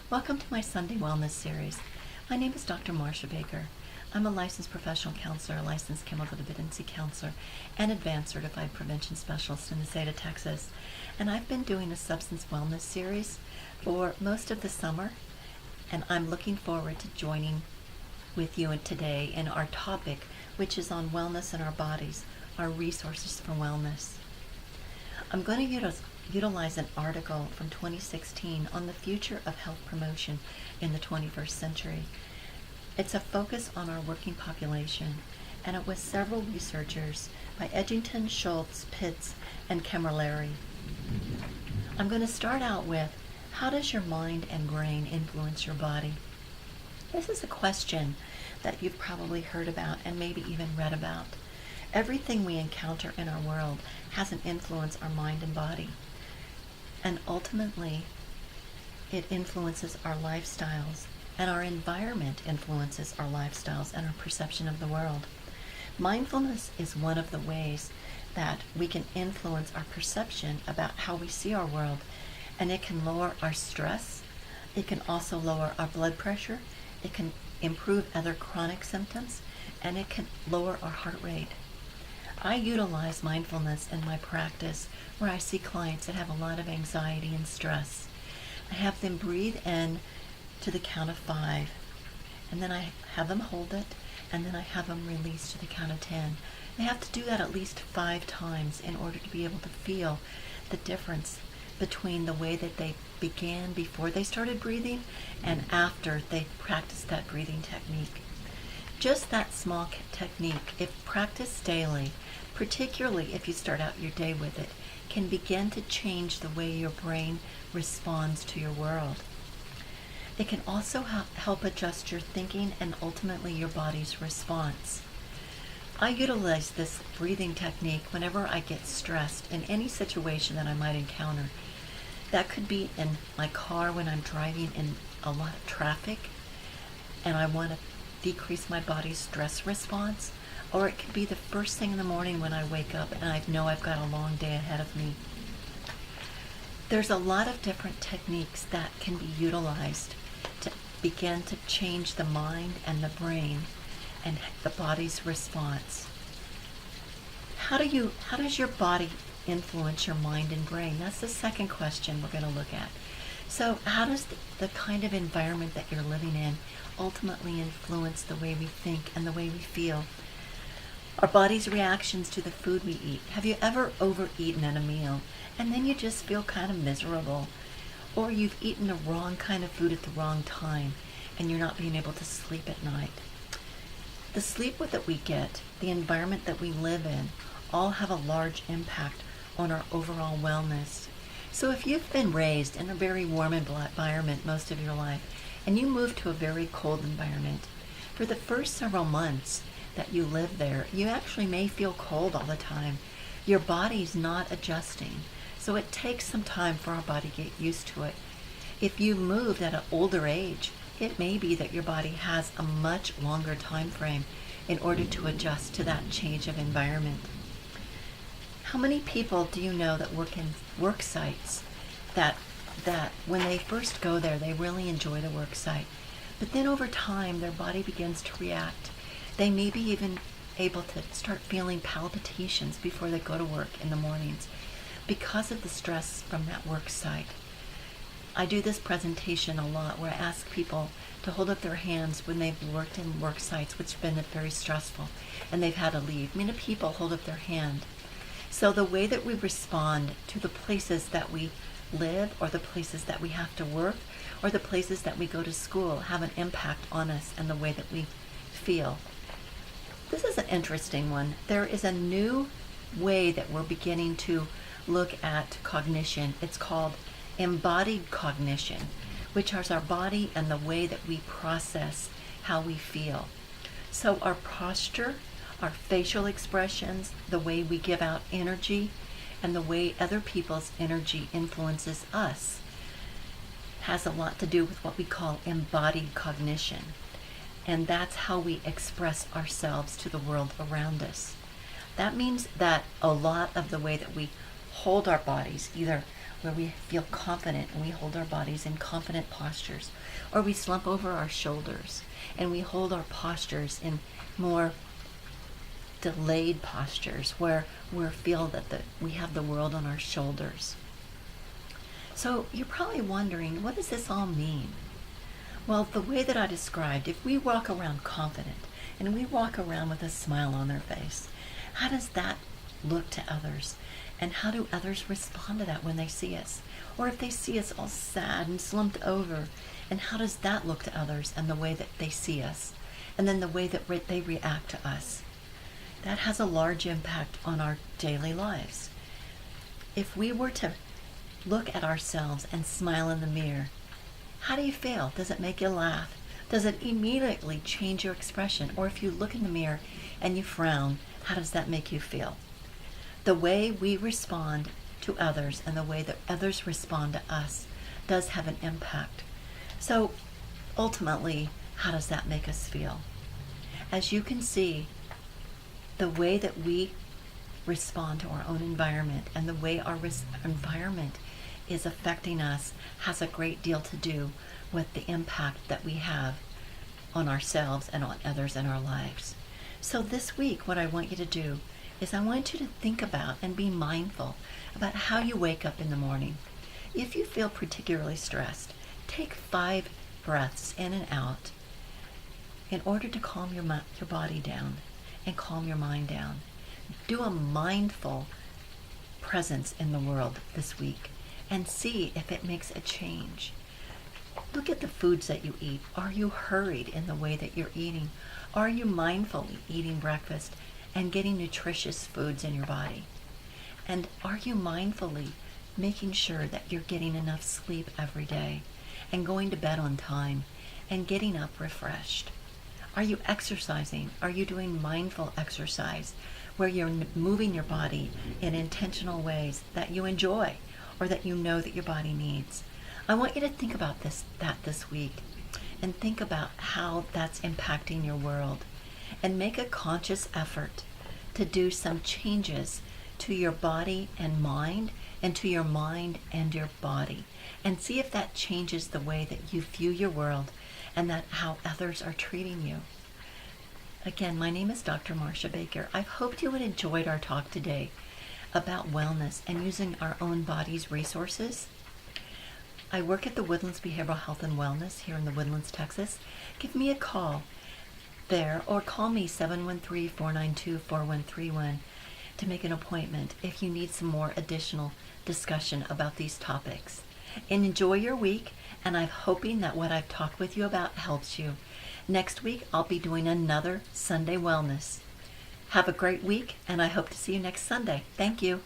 Welcome to my Sunday Wellness Series. My name is Dr. Marcia Baker. I'm a licensed professional counselor, a licensed chemical dependency counselor, and advanced certified prevention specialist in the state of Texas. And I've been doing a substance wellness series for most of the summer, and I'm looking forward to joining with you today in our topic, which is on wellness in our bodies, our resources for wellness. I'm going to utilize an article from 2016 on the future of health promotion in the 21st century. It's a focus on our working population, and it was several researchers by Edgington, Schultz, Pitts, and Camilleri. I'm going to start out with, how does your mind and brain influence your body? This is a question that you've probably heard about and maybe even read about. Everything we encounter in our world has an influence on our mind and body. And ultimately, it influences our lifestyles, and our environment influences our lifestyles and our perception of the world. Mindfulness is one of the ways that we can influence our perception about how we see our world, and it can lower our stress. It can also lower our blood pressure. It can improve other chronic symptoms, and it can lower our heart rate. I utilize mindfulness in my practice where I see clients that have a lot of anxiety and stress. I have them breathe in to the count of 5, and then I have them hold it, and then I have them release to the count of 10. They have to do that at least 5 times in order to be able to feel the difference between the way that they began before they started breathing and after they practiced that breathing technique. Just that small technique, if practiced daily, particularly if you start out your day with it, can begin to change the way your brain responds to your world. It can also help adjust your thinking and ultimately your body's response. I utilize this breathing technique whenever I get stressed in any situation that I might encounter. That could be in my car when I'm driving in a lot of traffic and I want to decrease my body's stress response, or it could be the first thing in the morning when I wake up and I know I've got a long day ahead of me. There's a lot of different techniques that can be utilized to begin to change the mind and the brain and the body's response. How does your body influence your mind and brain? That's the second question we're going to look at. So how does the kind of environment that you're living in ultimately influence the way we think and the way we feel? Our body's reactions to the food we eat. Have you ever overeaten at a meal and then you just feel kind of miserable? Or you've eaten the wrong kind of food at the wrong time and you're not being able to sleep at night? The sleep that we get, the environment that we live in, all have a large impact on our overall wellness. So if you've been raised in a very warm environment most of your life, and you move to a very cold environment, for the first several months that you live there, you actually may feel cold all the time. Your body's not adjusting. So it takes some time for our body to get used to it. If you moved at an older age, it may be that your body has a much longer time frame in order to adjust to that change of environment. How many people do you know that work in work sites that when they first go there, they really enjoy the work site, but then over time their body begins to react? They may be even able to start feeling palpitations before they go to work in the mornings because of the stress from that work site. I do this presentation a lot where I ask people to hold up their hands when they've worked in work sites which have been very stressful and they've had to leave. Many people hold up their hand. So the way that we respond to the places that we live, or the places that we have to work, or the places that we go to school have an impact on us and the way that we feel. This is an interesting one. There is a new way that we're beginning to look at cognition. It's called embodied cognition, which is our body and the way that we process how we feel. So our posture, our facial expressions, the way we give out energy, and the way other people's energy influences us has a lot to do with what we call embodied cognition. And that's how we express ourselves to the world around us. That means that a lot of the way that we hold our bodies, either where we feel confident and we hold our bodies in confident postures. Or we slump over our shoulders and we hold our postures in more delayed postures where we feel that we have the world on our shoulders. So you're probably wondering, what does this all mean? Well, the way that I described, if we walk around confident and we walk around with a smile on our face, how does that look to others? And how do others respond to that when they see us? Or if they see us all sad and slumped over, and how does that look to others and the way that they see us? And then the way that they react to us? That has a large impact on our daily lives. If we were to look at ourselves and smile in the mirror, how do you feel? Does it make you laugh? Does it immediately change your expression? Or if you look in the mirror and you frown, how does that make you feel? The way we respond to others and the way that others respond to us does have an impact. So ultimately, how does that make us feel? As you can see, the way that we respond to our own environment and the way our environment is affecting us has a great deal to do with the impact that we have on ourselves and on others in our lives. So this week, what I want you to do is I want you to think about and be mindful about how you wake up in the morning. If you feel particularly stressed, take 5 breaths in and out in order to calm your body down and calm your mind down. Do a mindful presence in the world this week and see if it makes a change. Look at the foods that you eat. Are you hurried in the way that you're eating? Are you mindfully eating breakfast and getting nutritious foods in your body? And are you mindfully making sure that you're getting enough sleep every day and going to bed on time and getting up refreshed? Are you exercising? Are you doing mindful exercise where you're moving your body in intentional ways that you enjoy or that you know that your body needs? I want you to think about that this week and think about how that's impacting your world and make a conscious effort to do some changes to your body and mind and to your mind and your body and see if that changes the way that you view your world and that how others are treating you. Again, my name is Dr. Marcia Baker. I hope you enjoyed our talk today about wellness and using our own body's resources. I work at the Woodlands Behavioral Health and Wellness here in the Woodlands, Texas. Give me a call there or call me 713-492-4131 to make an appointment if you need some more additional discussion about these topics. And enjoy your week, and I'm hoping that what I've talked with you about helps you. Next week, I'll be doing another Sunday Wellness. Have a great week, and I hope to see you next Sunday. Thank you.